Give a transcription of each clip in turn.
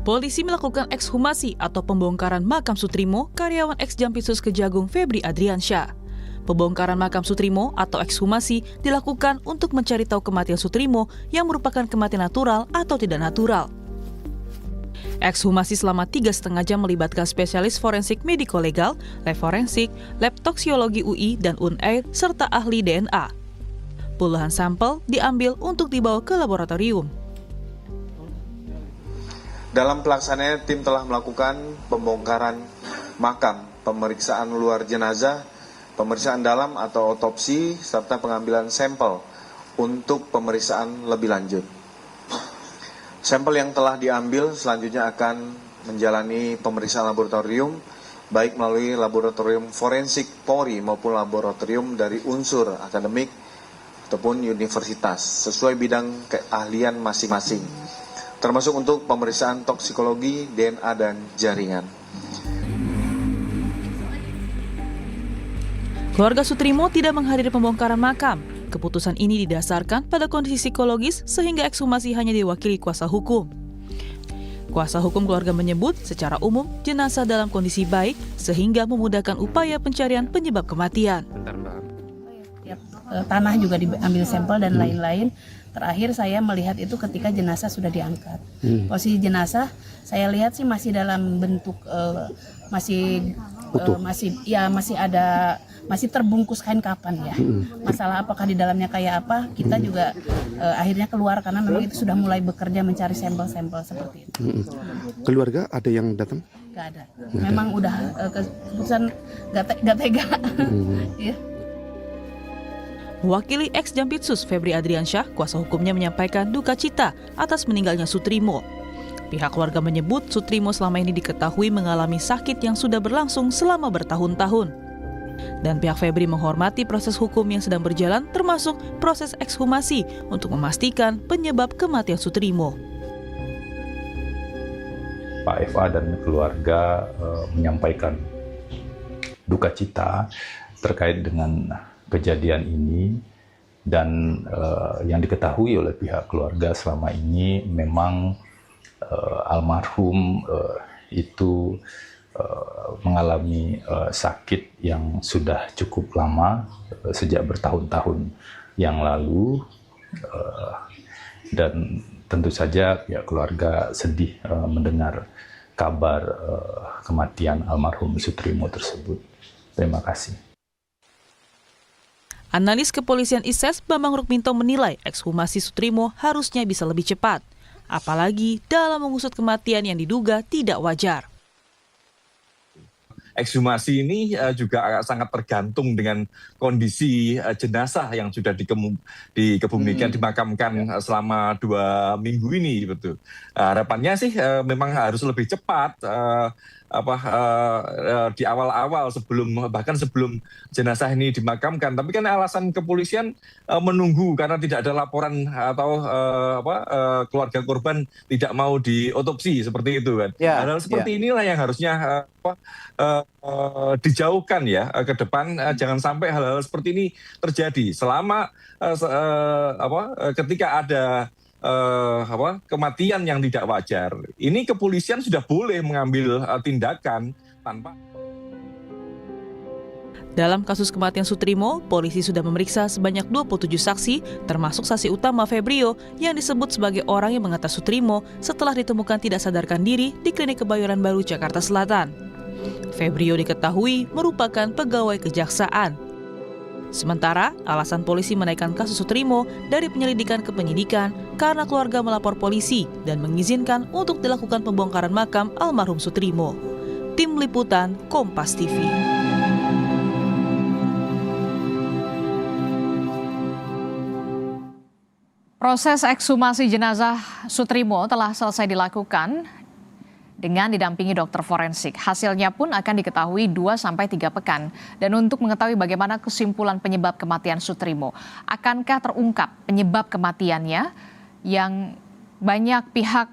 Polisi melakukan ekshumasi atau pembongkaran makam Sutrimo, karyawan ex-Jampitsus Kejagung Febri Adriansyah. Pembongkaran makam Sutrimo atau ekshumasi dilakukan untuk mencari tahu kematian Sutrimo yang merupakan kematian natural atau tidak natural. Ekshumasi selama 3,5 jam melibatkan spesialis forensik mediko-legal, lab forensik, lab toksiologi UI dan UNAIR, serta ahli DNA. Puluhan sampel diambil untuk dibawa ke laboratorium. Dalam pelaksanaannya, tim telah melakukan pembongkaran makam, pemeriksaan luar jenazah, pemeriksaan dalam atau otopsi, serta pengambilan sampel untuk pemeriksaan lebih lanjut. Sampel yang telah diambil selanjutnya akan menjalani pemeriksaan laboratorium, baik melalui laboratorium forensik Polri maupun laboratorium dari unsur akademik ataupun universitas, sesuai bidang keahlian masing-masing, termasuk untuk pemeriksaan toksikologi, DNA, dan jaringan. Keluarga Sutrimo tidak menghadiri pembongkaran makam. Keputusan ini didasarkan pada kondisi psikologis sehingga ekshumasi hanya diwakili kuasa hukum. Kuasa hukum keluarga menyebut secara umum jenazah dalam kondisi baik sehingga memudahkan upaya pencarian penyebab kematian. Tanah juga diambil sampel dan lain-lain. Terakhir saya melihat itu ketika jenazah sudah diangkat. Posisi jenazah saya lihat sih masih dalam bentuk masih terbungkus kain kapan ya. Masalah apakah di dalamnya kayak apa, kita juga akhirnya keluar karena memang itu sudah mulai bekerja mencari sampel-sampel seperti itu. Keluarga ada yang datang? Gak ada. Memang udah keputusan gak tega. Ya. Mewakili ex-Jampitsus Febri Adriansyah, kuasa hukumnya menyampaikan duka cita atas meninggalnya Sutrimo. Pihak keluarga menyebut Sutrimo selama ini diketahui mengalami sakit yang sudah berlangsung selama bertahun-tahun. Dan pihak Febri menghormati proses hukum yang sedang berjalan, termasuk proses ekshumasi untuk memastikan penyebab kematian Sutrimo. Pak FA dan keluarga menyampaikan duka cita terkait dengan kejadian ini, dan yang diketahui oleh pihak keluarga selama ini memang almarhum itu mengalami sakit yang sudah cukup lama, sejak bertahun-tahun yang lalu, dan tentu saja pihak keluarga sedih mendengar kabar kematian almarhum Sutrimo tersebut. Terima kasih. Analis Kepolisian ISES Bambang Rukminto menilai ekshumasi Sutrimo harusnya bisa lebih cepat, apalagi dalam mengusut kematian yang diduga tidak wajar. Ekshumasi ini juga sangat tergantung dengan kondisi jenazah yang sudah dikebumikan, dimakamkan selama 2 minggu ini. Betul. Harapannya sih memang harus lebih cepat. Di awal-awal bahkan sebelum jenazah ini dimakamkan, tapi kan alasan kepolisian menunggu karena tidak ada laporan atau keluarga korban tidak mau diotopsi seperti itu kan. Hal seperti inilah yang harusnya dijauhkan ya ke depan, jangan sampai hal-hal seperti ini terjadi selama ketika ada kematian yang tidak wajar. Ini kepolisian sudah boleh mengambil tindakan tanpa. Dalam kasus kematian Sutrimo, polisi sudah memeriksa sebanyak 27 saksi, termasuk saksi utama Febrio yang disebut sebagai orang yang mengantar Sutrimo setelah ditemukan tidak sadarkan diri di Klinik Kebayoran Baru, Jakarta Selatan. Febrio diketahui merupakan pegawai kejaksaan. Sementara, alasan polisi menaikkan kasus Sutrimo dari penyelidikan ke penyidikan karena keluarga melapor polisi dan mengizinkan untuk dilakukan pembongkaran makam almarhum Sutrimo. Tim Liputan Kompas TV. Proses ekshumasi jenazah Sutrimo telah selesai dilakukan dengan didampingi dokter forensik. Hasilnya pun akan diketahui 2-3 pekan. Dan untuk mengetahui bagaimana kesimpulan penyebab kematian Sutrimo, akankah terungkap penyebab kematiannya yang banyak pihak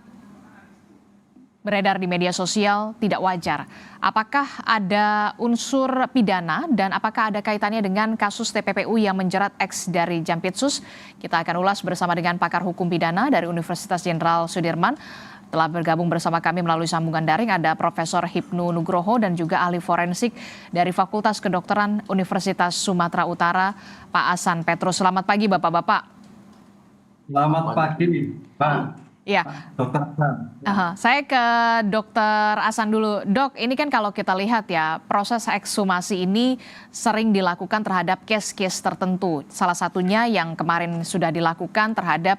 beredar di media sosial tidak wajar. Apakah ada unsur pidana dan apakah ada kaitannya dengan kasus TPPU yang menjerat ex dari Jampitsus? Kita akan ulas bersama dengan pakar hukum pidana dari Universitas Jenderal Sudirman. Telah bergabung bersama kami melalui sambungan daring ada Profesor Hipnu Nugroho dan juga ahli forensik dari Fakultas Kedokteran Universitas Sumatera Utara, Pak Ahsan Petrus. Selamat pagi Bapak-Bapak. Selamat pagi, Pak. Ya, Dokter Ahsan. Saya ke Dokter Ahsan dulu. Dok, ini kan kalau kita lihat ya, proses ekshumasi ini sering dilakukan terhadap case-case tertentu. Salah satunya yang kemarin sudah dilakukan terhadap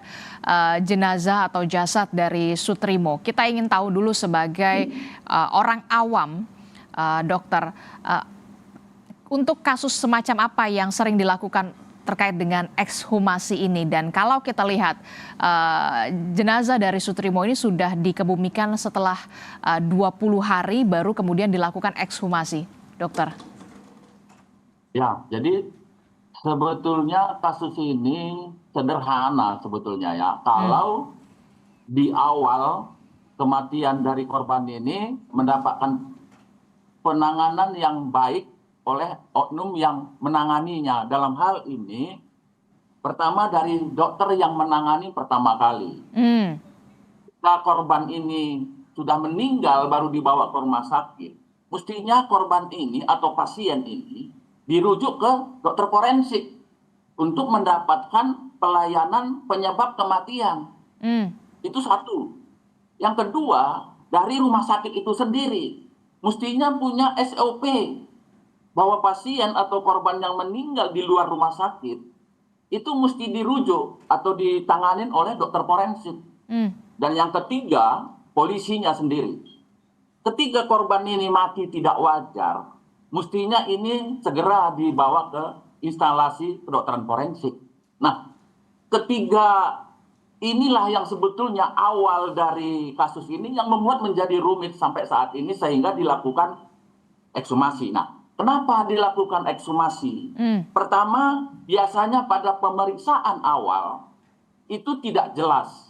jenazah atau jasad dari Sutrimo. Kita ingin tahu dulu sebagai orang awam, dokter, untuk kasus semacam apa yang sering dilakukan terkait dengan ekshumasi ini, dan kalau kita lihat jenazah dari Sutrimo ini sudah dikebumikan setelah 20 hari baru kemudian dilakukan ekshumasi, dokter. Ya, jadi sebetulnya kasus ini sederhana sebetulnya ya. Kalau di awal kematian dari korban ini mendapatkan penanganan yang baik oleh oknum yang menanganinya. Dalam hal ini, pertama dari dokter yang menangani pertama kali. Jika korban ini sudah meninggal baru dibawa ke rumah sakit, mestinya korban ini atau pasien ini dirujuk ke dokter forensik untuk mendapatkan pelayanan penyebab kematian. Itu satu. Yang kedua, dari rumah sakit itu sendiri, mestinya punya SOP bahwa pasien atau korban yang meninggal di luar rumah sakit itu mesti dirujuk atau ditanganin oleh dokter forensik. Dan yang ketiga, polisinya sendiri. Ketika korban ini mati tidak wajar, mestinya ini segera dibawa ke instalasi kedokteran forensik. Nah, ketiga inilah yang sebetulnya awal dari kasus ini yang membuat menjadi rumit sampai saat ini sehingga dilakukan ekshumasi. Nah, kenapa dilakukan ekshumasi? Pertama, biasanya pada pemeriksaan awal itu tidak jelas.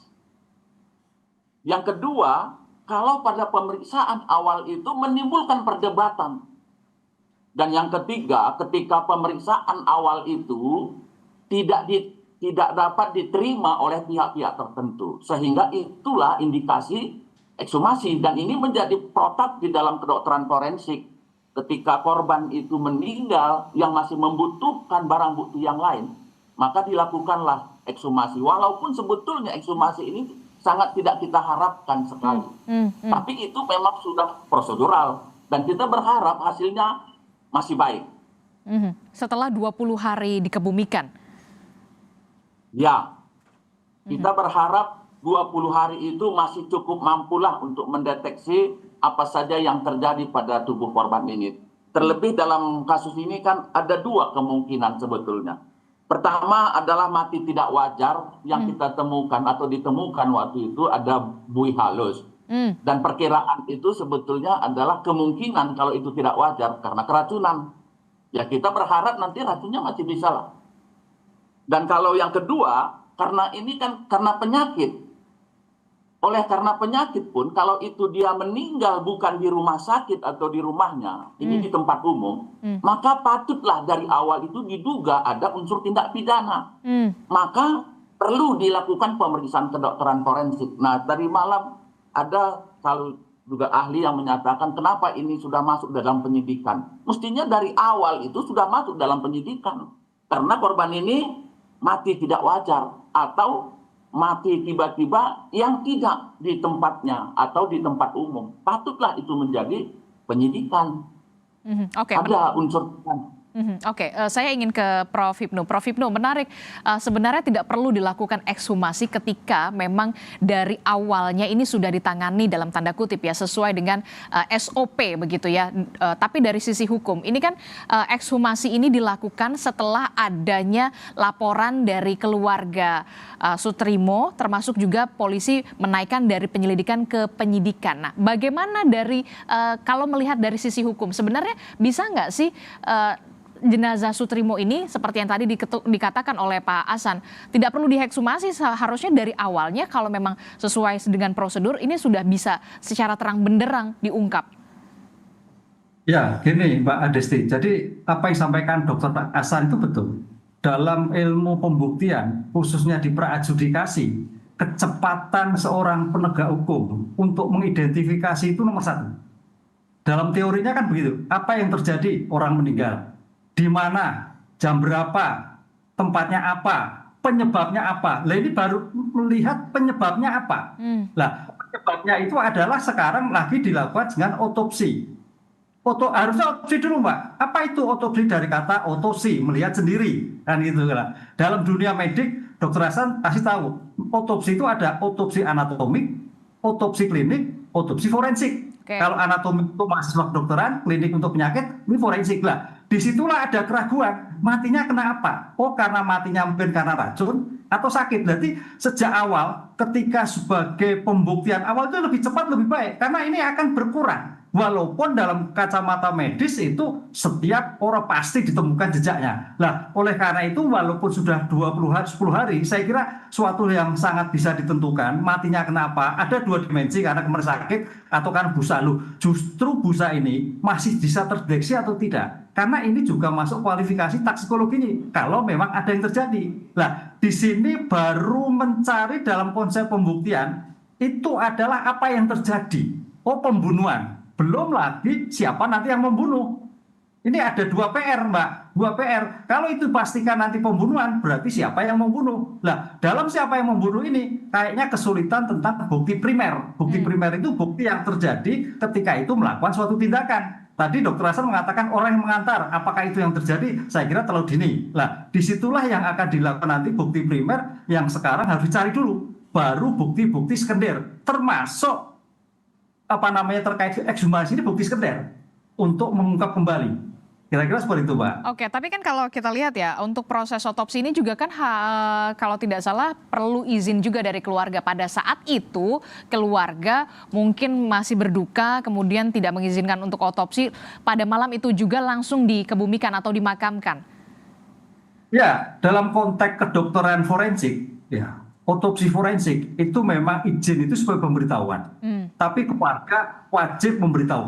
Yang kedua, kalau pada pemeriksaan awal itu menimbulkan perdebatan. Dan yang ketiga, ketika pemeriksaan awal itu tidak dapat diterima oleh pihak-pihak tertentu. Sehingga itulah indikasi ekshumasi. Dan ini menjadi protap di dalam kedokteran forensik. Ketika korban itu meninggal yang masih membutuhkan barang bukti yang lain, maka dilakukanlah ekshumasi. Walaupun sebetulnya ekshumasi ini sangat tidak kita harapkan sekali. Tapi itu memang sudah prosedural. Dan kita berharap hasilnya masih baik. Setelah 20 hari dikebumikan? Ya, kita berharap 20 hari itu masih cukup mampulah untuk mendeteksi apa saja yang terjadi pada tubuh korban ini. Terlebih dalam kasus ini kan ada dua kemungkinan sebetulnya. Pertama adalah mati tidak wajar yang kita temukan atau ditemukan waktu itu ada buih halus. Dan perkiraan itu sebetulnya adalah kemungkinan kalau itu tidak wajar karena keracunan. Ya kita berharap nanti racunnya masih bisa lah. Dan kalau yang kedua, karena ini kan karena penyakit. Karena penyakit pun, kalau itu dia meninggal bukan di rumah sakit atau di rumahnya, ini di tempat umum, maka patutlah dari awal itu diduga ada unsur tindak pidana. Maka perlu dilakukan pemeriksaan kedokteran forensik. Nah, tadi malam ada kalau juga ahli yang menyatakan kenapa ini sudah masuk dalam penyidikan. Mestinya dari awal itu sudah masuk dalam penyidikan. Karena korban ini mati tidak wajar atau mati tiba-tiba yang tidak di tempatnya atau di tempat umum. Patutlah itu menjadi penyidikan. Ada unsur saya ingin ke Prof. Hipnu. Prof. Hipnu, menarik. Sebenarnya tidak perlu dilakukan ekshumasi ketika memang dari awalnya ini sudah ditangani dalam tanda kutip ya, sesuai dengan SOP begitu ya. Tapi dari sisi hukum, ini kan ekshumasi ini dilakukan setelah adanya laporan dari keluarga Sutrimo, termasuk juga polisi menaikkan dari penyelidikan ke penyidikan. Nah, bagaimana dari kalau melihat dari sisi hukum, sebenarnya bisa nggak sih jenazah Sutrimo ini seperti yang tadi dikatakan oleh Pak Ahsan, tidak perlu dihekshumasi, seharusnya dari awalnya kalau memang sesuai dengan prosedur ini sudah bisa secara terang benderang diungkap. Ya, gini Mbak Adesti. Jadi apa yang disampaikan Dr. Ahsan itu betul. Dalam ilmu pembuktian, khususnya di pra-adjudikasi, kecepatan seorang penegak hukum untuk mengidentifikasi itu nomor satu. Dalam teorinya kan begitu. Apa yang terjadi? Orang meninggal. Di mana? Jam berapa? Tempatnya apa? Penyebabnya apa? Lah ini baru melihat penyebabnya apa. Lah, penyebabnya itu adalah sekarang lagi dilakukan dengan otopsi. Harusnya otopsi dulu, Mbak. Apa itu otopsi? Dari kata otopsi, melihat sendiri. Kan gitu lah. Dalam dunia medik, Dr. Hasan kasih tahu, otopsi itu ada otopsi anatomik, otopsi klinik, otopsi forensik. Kalau anatomik itu mahasiswa kedokteran, klinik untuk penyakit, ini forensik lah. Disitulah ada keraguan, matinya kena apa? Oh, karena matinya mungkin karena racun atau sakit. Berarti sejak awal, ketika sebagai pembuktian awal itu lebih cepat, lebih baik. Karena ini akan berkurang. Walaupun dalam kacamata medis itu setiap orang pasti ditemukan jejaknya. Nah, oleh karena itu walaupun sudah 20 hari, 10 hari, saya kira suatu yang sangat bisa ditentukan matinya kenapa. Ada dua dimensi, karena kemarin sakit atau karena busa. Loh, justru busa ini masih bisa terdeteksi atau tidak. Karena ini juga masuk kualifikasi toksikologi ini. Kalau memang ada yang terjadi. Nah, di sini baru mencari dalam konsep pembuktian itu adalah apa yang terjadi. Oh, pembunuhan. Belum lagi siapa nanti yang membunuh. Ini ada 2 PR, Mbak. 2 PR. Kalau itu pastikan nanti pembunuhan, berarti siapa yang membunuh. Nah, dalam siapa yang membunuh ini, kayaknya kesulitan tentang bukti primer. Bukti primer itu bukti yang terjadi ketika itu melakukan suatu tindakan. Tadi Dr. Hasan mengatakan orang yang mengantar. Apakah itu yang terjadi? Saya kira terlalu dini. Nah, disitulah yang akan dilakukan nanti bukti primer yang sekarang harus dicari dulu. Baru bukti-bukti sekunder. Termasuk terkait ekshumasi ini bukti sekunder untuk mengungkap kembali. Kira-kira seperti itu, Mbak. Oke, tapi kan kalau kita lihat ya, untuk proses otopsi ini juga kan kalau tidak salah perlu izin juga dari keluarga. Pada saat itu keluarga mungkin masih berduka, kemudian tidak mengizinkan untuk otopsi. Pada malam itu juga langsung dikebumikan atau dimakamkan. Ya, dalam konteks kedokteran forensik, ya, otopsi forensik itu memang izin itu sebagai pemberitahuan. Tapi keluarga wajib memberitahu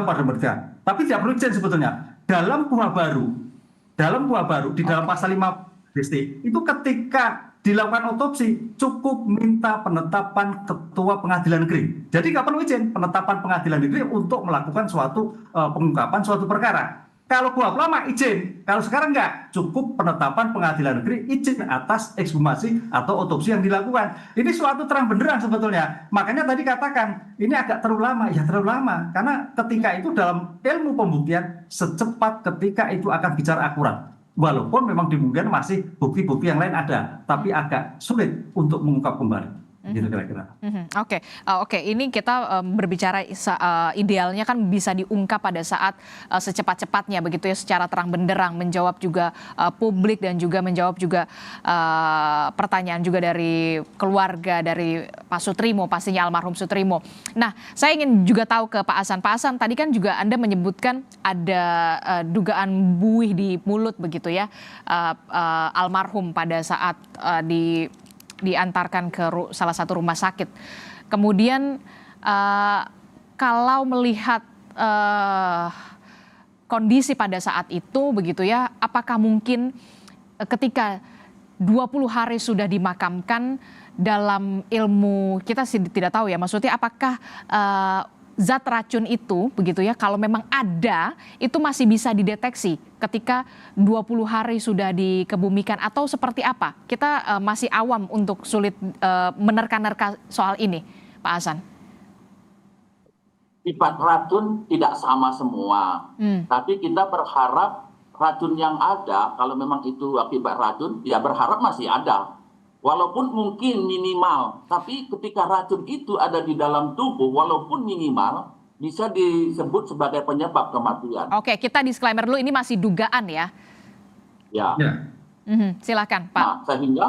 pada mereka. Tapi tidak perlu izin sebetulnya. Dalam KUH baru di dalam pasal 5 BST itu ketika dilakukan otopsi cukup minta penetapan ketua pengadilan negeri. Jadi nggak perlu izin penetapan pengadilan negeri untuk melakukan suatu pengungkapan suatu perkara. Kalau KUHP lama izin, kalau sekarang nggak, cukup penetapan pengadilan negeri izin atas ekshumasi atau otopsi yang dilakukan. Ini suatu terang benderang sebetulnya. Makanya tadi katakan ini agak terlalu lama, ya terlalu lama. Karena ketika itu dalam ilmu pembuktian secepat ketika itu akan bicara akurat. Walaupun memang dimungkinkan masih bukti-bukti yang lain ada, tapi agak sulit untuk mengungkap kembali. Gitu kira-kira. Oke. Ini kita berbicara idealnya kan bisa diungkap pada saat secepat-cepatnya begitu ya, secara terang benderang, menjawab juga publik dan juga menjawab juga pertanyaan juga dari keluarga dari Pak Sutrimo, pastinya almarhum Sutrimo. Nah, saya ingin juga tahu ke Pak Ahsan. Pak Ahsan, tadi kan juga Anda menyebutkan ada dugaan buih di mulut begitu ya, almarhum pada saat diantarkan ke salah satu rumah sakit. Kemudian kalau melihat kondisi pada saat itu begitu ya, apakah mungkin ketika 20 hari sudah dimakamkan, dalam ilmu kita tidak tahu ya, maksudnya apakah zat racun itu begitu ya, kalau memang ada itu masih bisa dideteksi ketika 20 hari sudah dikebumikan atau seperti apa? Kita masih awam untuk sulit menerka-nerka soal ini, Pak Ahsan. Sifat racun tidak sama semua, tapi kita berharap racun yang ada, kalau memang itu akibat racun, ya berharap masih ada. Walaupun mungkin minimal, tapi ketika racun itu ada di dalam tubuh, walaupun minimal, bisa disebut sebagai penyebab kematian. Oke, kita disclaimer dulu, ini masih dugaan ya. Ya. Silakan, Pak. Nah, sehingga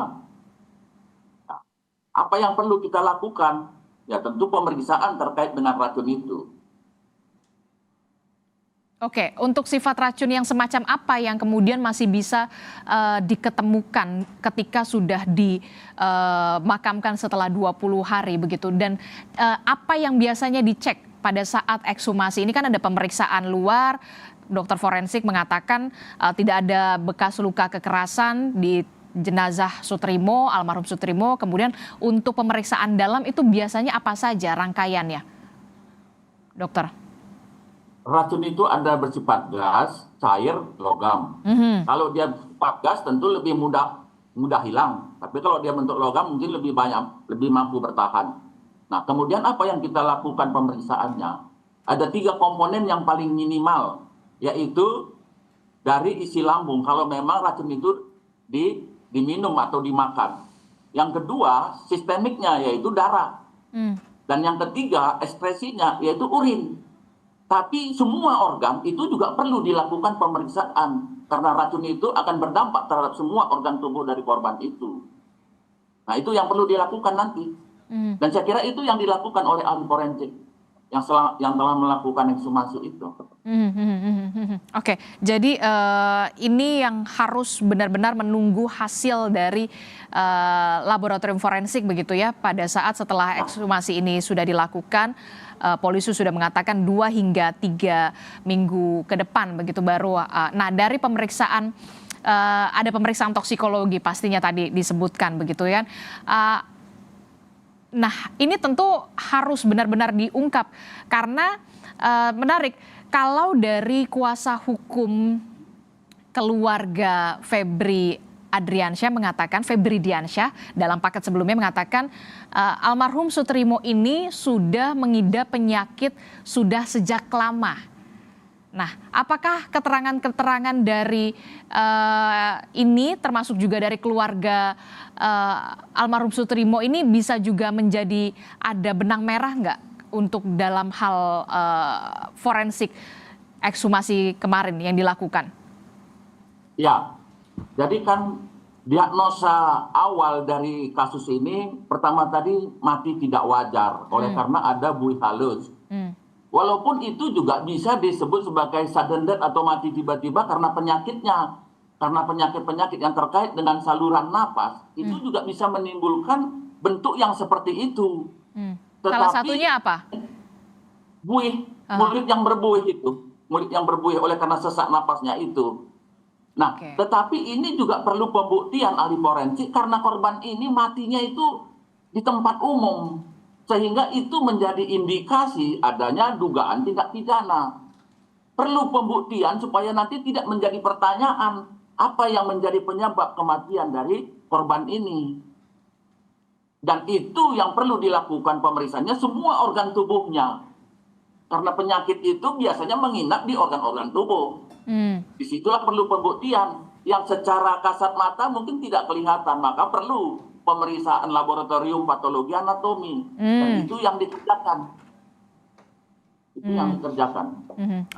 apa yang perlu kita lakukan? Ya tentu pemeriksaan terkait dengan racun itu. Oke, untuk sifat racun yang semacam apa yang kemudian masih bisa diketemukan ketika sudah dimakamkan setelah 20 hari begitu, dan apa yang biasanya dicek pada saat ekshumasi? Ini kan ada pemeriksaan luar, dokter forensik mengatakan tidak ada bekas luka kekerasan di jenazah Soetrimo, almarhum Soetrimo. Kemudian untuk pemeriksaan dalam itu biasanya apa saja rangkaiannya, dokter? Racun itu ada bersifat gas, cair, logam. Kalau dia bersifat gas tentu lebih mudah hilang. Tapi kalau dia bentuk logam mungkin lebih mampu bertahan. Nah, kemudian apa yang kita lakukan pemeriksaannya? Ada 3 komponen yang paling minimal, yaitu dari isi lambung kalau memang racun itu diminum atau dimakan. Yang kedua, sistemiknya yaitu darah. Dan yang ketiga, ekspresinya yaitu urin. Tapi semua organ itu juga perlu dilakukan pemeriksaan karena racun itu akan berdampak terhadap semua organ tubuh dari korban itu. Nah, itu yang perlu dilakukan nanti. Dan saya kira itu yang dilakukan oleh ahli forensik yang telah melakukan ekshumasi itu. Oke, jadi ini yang harus benar-benar menunggu hasil dari laboratorium forensik begitu ya, pada saat setelah ekshumasi ini sudah dilakukan. Polisi sudah mengatakan 2 hingga 3 minggu ke depan begitu baru. Nah, dari pemeriksaan ada pemeriksaan toksikologi pastinya tadi disebutkan begitu ya. Nah, ini tentu harus benar-benar diungkap karena menarik kalau dari kuasa hukum keluarga Febri Diansyah dalam paket sebelumnya mengatakan almarhum Soetrimo ini sudah mengidap penyakit sudah sejak lama. Nah, apakah keterangan-keterangan dari ini termasuk juga dari keluarga almarhum Soetrimo ini bisa juga menjadi ada benang merah nggak untuk dalam hal forensik ekshumasi kemarin yang dilakukan? Ya. Jadi kan diagnosa awal dari kasus ini pertama tadi mati tidak wajar oleh karena ada buih halus. Walaupun itu juga bisa disebut sebagai sudden death atau mati tiba-tiba karena penyakitnya. Karena penyakit-penyakit yang terkait dengan saluran napas itu juga bisa menimbulkan bentuk yang seperti itu. Salah satunya apa? Buih, mulut yang berbuih itu. Mulut yang berbuih oleh karena sesak napasnya itu. Nah, tetapi ini juga perlu pembuktian ahli forensik karena korban ini matinya itu di tempat umum. Sehingga itu menjadi indikasi adanya dugaan tindak pidana. Perlu pembuktian supaya nanti tidak menjadi pertanyaan apa yang menjadi penyebab kematian dari korban ini. Dan itu yang perlu dilakukan pemeriksaannya semua organ tubuhnya. Karena penyakit itu biasanya menginap di organ-organ tubuh. Disitulah perlu pembuktian yang secara kasat mata mungkin tidak kelihatan, maka perlu pemeriksaan laboratorium patologi anatomi. Dan itu yang dikerjakan.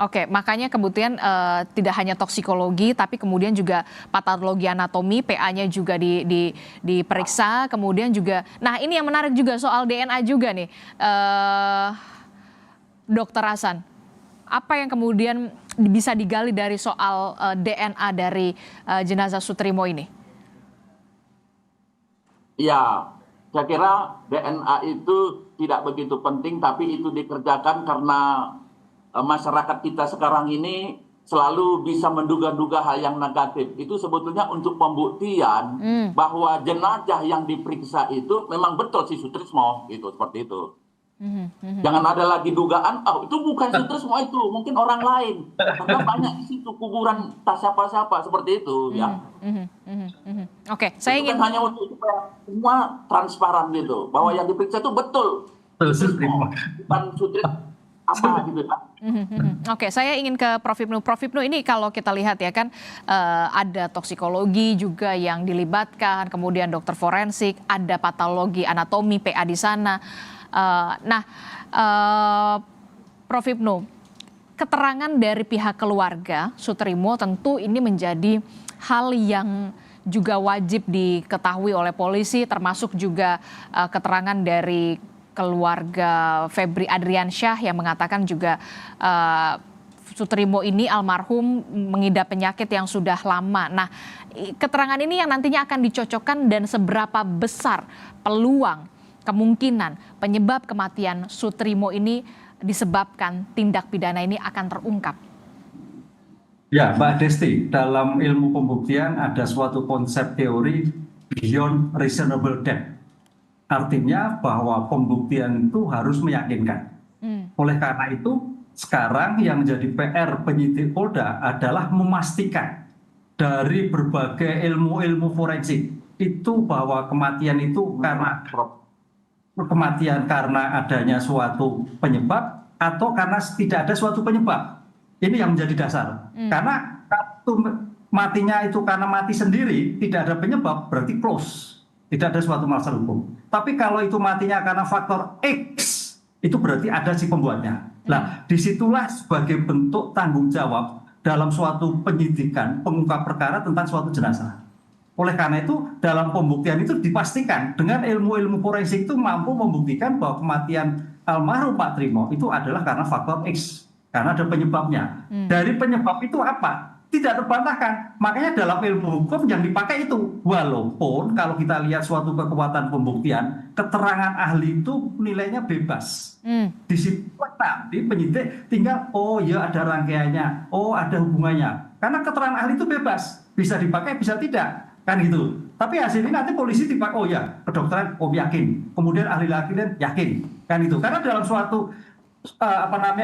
Oke, makanya kemudian tidak hanya toksikologi, tapi kemudian juga patologi anatomi, PA-nya juga diperiksa, kemudian juga, nah ini yang menarik juga soal DNA juga nih, Dokter Hasan. Apa yang kemudian bisa digali dari soal DNA dari jenazah Soetrimo ini? Ya, saya kira DNA itu tidak begitu penting, tapi itu dikerjakan karena masyarakat kita sekarang ini selalu bisa menduga-duga hal yang negatif. Itu sebetulnya untuk pembuktian bahwa jenazah yang diperiksa itu memang betul si Soetrismo, gitu, seperti itu. Jangan ada lagi dugaan, itu bukan Soetrismo itu, mungkin orang lain. Karena banyak di situ kuburan tak siapa-siapa seperti itu, ya. Oke, saya ingin hanya untuk supaya semua transparan gitu, bahwa yang diperiksa itu betul Soetrismo, bukan Soetrismo apa gitu ya. Oke, saya ingin ke Prof Hipnu. Prof Hipnu, ini kalau kita lihat ya kan ada toksikologi juga yang dilibatkan, kemudian dokter forensik, ada patologi anatomi, PA di sana. Prof Hipnu, keterangan dari pihak keluarga Soetrimo tentu ini menjadi hal yang juga wajib diketahui oleh polisi, termasuk juga keterangan dari keluarga Febri Diansyah yang mengatakan juga Sutrimo ini almarhum mengidap penyakit yang sudah lama. Nah, keterangan ini yang nantinya akan dicocokkan dan seberapa besar peluang kemungkinan penyebab kematian Sutrimo ini disebabkan tindak pidana ini akan terungkap? Ya, Mbak Desti, dalam ilmu pembuktian ada suatu konsep teori beyond reasonable doubt. Artinya bahwa pembuktian itu harus meyakinkan. Oleh karena itu, sekarang yang menjadi PR penyidik Polda adalah memastikan dari berbagai ilmu-ilmu forensik itu bahwa kematian itu karena adanya suatu penyebab atau karena tidak ada suatu penyebab. Ini yang menjadi dasar. Karena matinya itu karena mati sendiri, tidak ada penyebab, berarti close. Tidak ada suatu masalah hukum. Tapi kalau itu matinya karena faktor X, itu berarti ada si pembuatnya. Nah, disitulah sebagai bentuk tanggung jawab dalam suatu penyidikan, pengungkap perkara tentang suatu jenazah. Oleh karena itu, dalam pembuktian itu dipastikan dengan ilmu-ilmu forensik itu mampu membuktikan bahwa kematian almarhum Pak Trimo itu adalah karena faktor X. Karena ada penyebabnya. Dari penyebab itu apa? Tidak terbantahkan. Makanya dalam ilmu hukum yang dipakai itu. Walaupun kalau kita lihat suatu kekuatan pembuktian, keterangan ahli itu nilainya bebas. Di situ nanti penyidik tinggal, oh ya ada rangkaiannya, oh ada hubungannya. Karena keterangan ahli itu bebas. Bisa dipakai, bisa tidak. Kan gitu. Tapi hasilnya nanti polisi dipakai, oh ya kedokteran, oh yakin. Kemudian ahli lagi dan yakin. Kan itu. Karena dalam suatu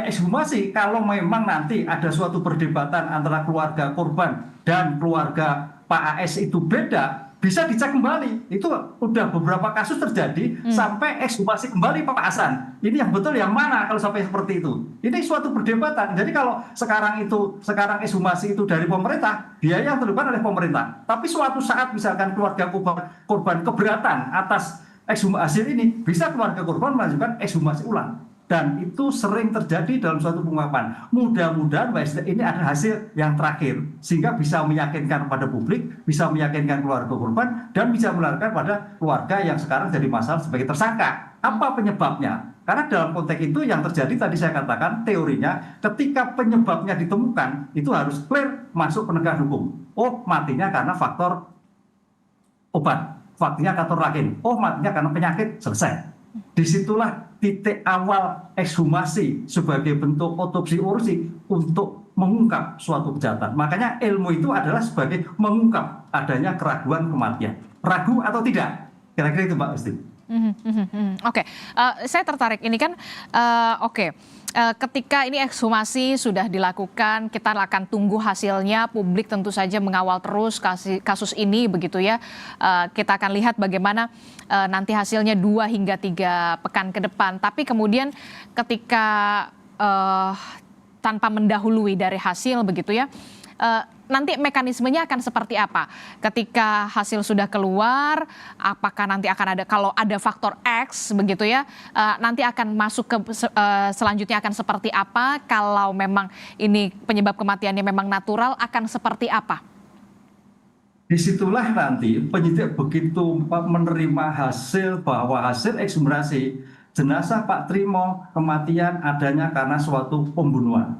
ekshumasi, kalau memang nanti ada suatu perdebatan antara keluarga korban dan keluarga Pak AS itu beda, bisa dicek kembali. Itu udah beberapa kasus terjadi sampai ekshumasi kembali Pak Hasan. Ini yang betul yang mana kalau sampai seperti itu? Ini suatu perdebatan. Jadi kalau sekarang ekshumasi itu dari pemerintah, biaya yang terlibat oleh pemerintah. Tapi suatu saat misalkan keluarga korban keberatan atas ekshumasi ini, bisa keluarga korban mengajukan ekshumasi ulang. Dan itu sering terjadi dalam suatu pengungkapan. Mudah-mudahan ini ada hasil yang terakhir. Sehingga bisa meyakinkan pada publik, bisa meyakinkan keluarga korban, dan bisa menularkan pada keluarga yang sekarang jadi masalah sebagai tersangka. Apa penyebabnya? Karena dalam konteks itu yang terjadi tadi saya katakan teorinya, ketika penyebabnya ditemukan, itu harus clear masuk penegakan hukum. Oh, matinya karena faktor obat. Faktornya faktor lain. Oh, matinya karena penyakit, selesai. Disitulah titik awal ekshumasi sebagai bentuk otopsi ursi untuk mengungkap suatu kejahatan. Makanya ilmu itu adalah sebagai mengungkap adanya keraguan kematian. Ragu atau tidak? Kira-kira itu Mbak Esti. Oke, saya tertarik ini kan, ketika ini ekshumasi sudah dilakukan, kita akan tunggu hasilnya, publik tentu saja mengawal terus kasus ini begitu ya. Kita akan lihat bagaimana nanti hasilnya 2 hingga 3 pekan ke depan. Tapi kemudian ketika tanpa mendahului dari hasil begitu ya, nanti mekanismenya akan seperti apa? Ketika hasil sudah keluar, apakah nanti akan ada, kalau ada faktor X begitu ya, nanti akan masuk ke selanjutnya akan seperti apa? Kalau memang ini penyebab kematiannya memang natural, akan seperti apa? Disitulah nanti penyidik begitu menerima hasil bahwa hasil ekshumasi jenazah Pak Trimo kematian adanya karena suatu pembunuhan,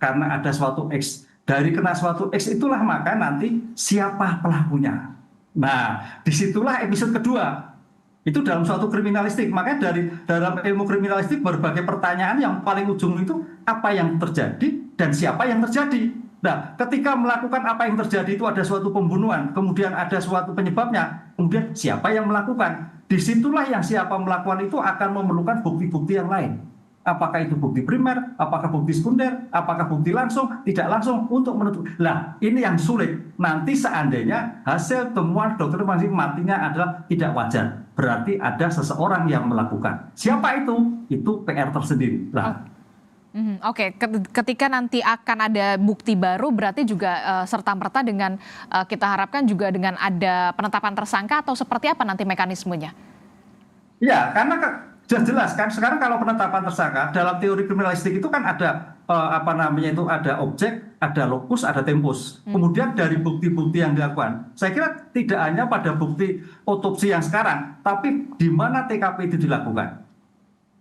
karena ada suatu X. Dari kena suatu X itulah maka nanti siapa pelakunya. Nah, disitulah episode kedua. Itu dalam suatu kriminalistik. Makanya dalam ilmu kriminalistik berbagai pertanyaan yang paling ujung itu apa yang terjadi dan siapa yang terjadi. Nah, ketika melakukan apa yang terjadi itu ada suatu pembunuhan, kemudian ada suatu penyebabnya, kemudian siapa yang melakukan. Disitulah yang siapa melakukan itu akan memerlukan bukti-bukti yang lain. Apakah itu bukti primer, apakah bukti sekunder, apakah bukti langsung, tidak langsung untuk menentukan. Nah, ini yang sulit. Nanti seandainya hasil temuan dokter forensik matinya adalah tidak wajar, berarti ada seseorang yang melakukan. Siapa itu? Itu PR tersendiri. Nah, Oke, ketika nanti akan ada bukti baru, berarti juga serta-merta dengan kita harapkan juga dengan ada penetapan tersangka atau seperti apa nanti mekanismenya? Ya, karena jelas kan sekarang kalau penetapan tersangka dalam teori kriminalistik itu kan ada ada objek, ada lokus, ada tempus. Kemudian dari bukti-bukti yang dilakukan, saya kira tidak hanya pada bukti otopsi yang sekarang, tapi di mana TKP itu dilakukan.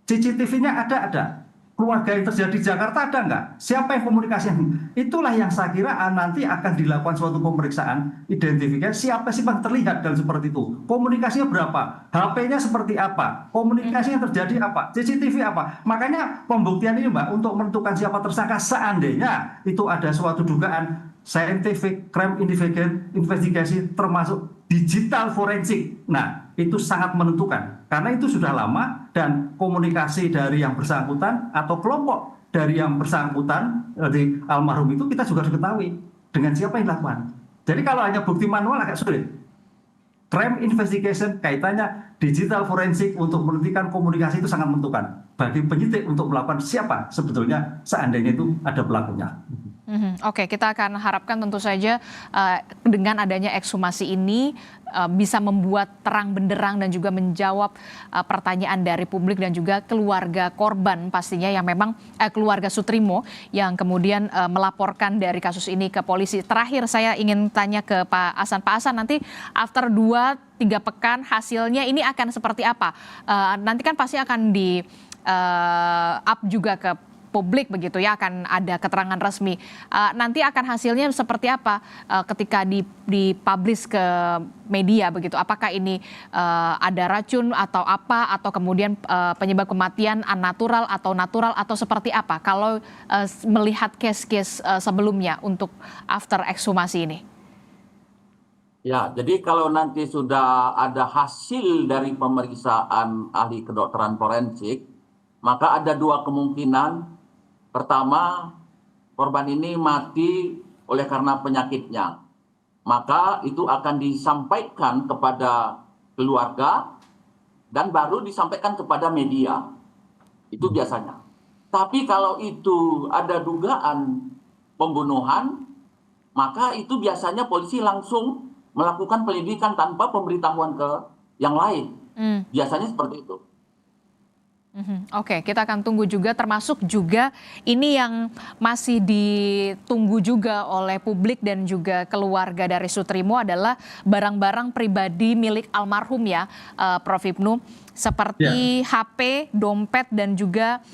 CCTV-nya ada. keluarga yang terjadi di Jakarta ada nggak? Siapa yang komunikasi? Itulah yang saya kira nanti akan dilakukan suatu pemeriksaan, identifikasi siapa sih yang terlihat dalam seperti itu. Komunikasinya berapa? HP-nya seperti apa? Komunikasi yang terjadi apa? CCTV apa? Makanya pembuktian ini Mbak, untuk menentukan siapa tersangka seandainya itu ada suatu dugaan scientific crime investigation termasuk digital forensik. Nah, itu sangat menentukan. Karena itu sudah lama dan komunikasi dari yang bersangkutan atau kelompok dari yang bersangkutan dari almarhum itu kita juga harus ketahui dengan siapa yang dilakukan. Jadi kalau hanya bukti manual agak sulit. Crime investigation kaitannya digital forensik untuk menentukan komunikasi itu sangat menentukan. Bagi penyidik untuk melakukan siapa sebetulnya seandainya itu ada pelakunya. Oke, kita akan harapkan tentu saja dengan adanya ekshumasi ini bisa membuat terang benderang dan juga menjawab pertanyaan dari publik dan juga keluarga korban pastinya yang memang keluarga Sutrimo yang kemudian melaporkan dari kasus ini ke polisi. Terakhir saya ingin tanya ke Pak Asan. Pak Asan, nanti after 2-3 pekan hasilnya ini akan seperti apa? Nanti kan pasti akan di up juga ke publik begitu ya, akan ada keterangan resmi. Nanti akan hasilnya seperti apa ketika dipublish ke media begitu? Apakah ini ada racun atau apa, atau kemudian penyebab kematian unnatural atau natural atau seperti apa? Kalau melihat case-case sebelumnya untuk after ekshumasi ini. Ya, jadi kalau nanti sudah ada hasil dari pemeriksaan ahli kedokteran forensik, maka ada 2 kemungkinan. Pertama, korban ini mati oleh karena penyakitnya. Maka itu akan disampaikan kepada keluarga dan baru disampaikan kepada media. Itu biasanya. Tapi kalau itu ada dugaan pembunuhan, maka itu biasanya polisi langsung melakukan penyelidikan tanpa pemberitahuan ke yang lain. Biasanya seperti itu. Oke, kita akan tunggu juga, termasuk juga ini yang masih ditunggu juga oleh publik dan juga keluarga dari Sutrimo adalah barang-barang pribadi milik almarhum ya, Prof. Ibnu, seperti HP, dompet dan juga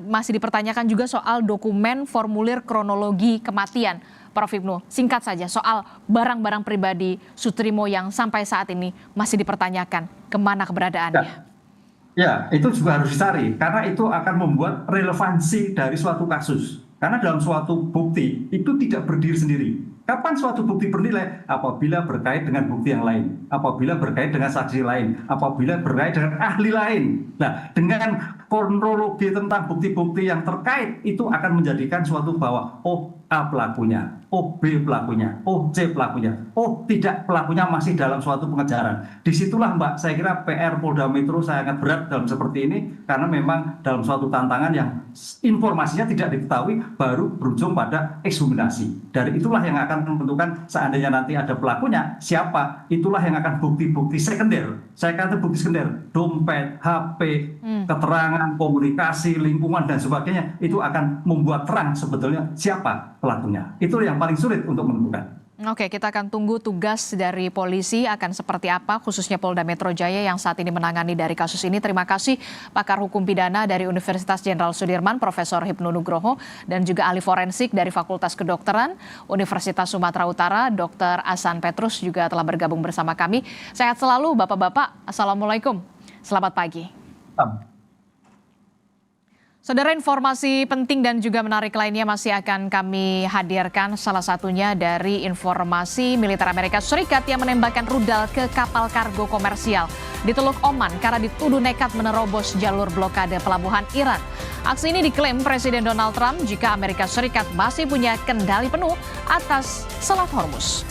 masih dipertanyakan juga soal dokumen formulir kronologi kematian. Prof. Ibnu, singkat saja soal barang-barang pribadi Sutrimo yang sampai saat ini masih dipertanyakan kemana keberadaannya. Ya, itu juga harus dicari karena itu akan membuat relevansi dari suatu kasus. Karena dalam suatu bukti itu tidak berdiri sendiri. Kapan suatu bukti bernilai? Apabila berkait dengan bukti yang lain, apabila berkait dengan saksi lain, apabila berkait dengan ahli lain. Nah, dengan kronologi tentang bukti-bukti yang terkait itu akan menjadikan suatu bahwa A pelakunya, B pelakunya, C pelakunya, tidak, pelakunya masih dalam suatu pengejaran. Disitulah Mbak, saya kira PR Polda Metro sangat berat dalam seperti ini karena memang dalam suatu tantangan yang informasinya tidak diketahui baru berujung pada ekshumasi. Dari itulah yang akan menentukan seandainya nanti ada pelakunya siapa, itulah yang akan bukti-bukti sekunder. Saya kata bukti sekunder, dompet, HP, keterangan, komunikasi, lingkungan dan sebagainya itu akan membuat terang sebetulnya siapa pelakunya. Itu yang paling sulit untuk menentukan. Oke, kita akan tunggu tugas dari polisi akan seperti apa, khususnya Polda Metro Jaya yang saat ini menangani dari kasus ini. Terima kasih pakar hukum pidana dari Universitas Jenderal Sudirman, Profesor Hipnu Nugroho, dan juga ahli forensik dari Fakultas Kedokteran Universitas Sumatera Utara, Dr. Asan Petrus juga telah bergabung bersama kami. Sehat selalu Bapak-Bapak, Assalamualaikum, selamat pagi. Saudara, informasi penting dan juga menarik lainnya masih akan kami hadirkan, salah satunya dari informasi militer Amerika Serikat yang menembakkan rudal ke kapal kargo komersial di Teluk Oman karena dituduh nekat menerobos jalur blokade pelabuhan Iran. Aksi ini diklaim Presiden Donald Trump jika Amerika Serikat masih punya kendali penuh atas Selat Hormuz.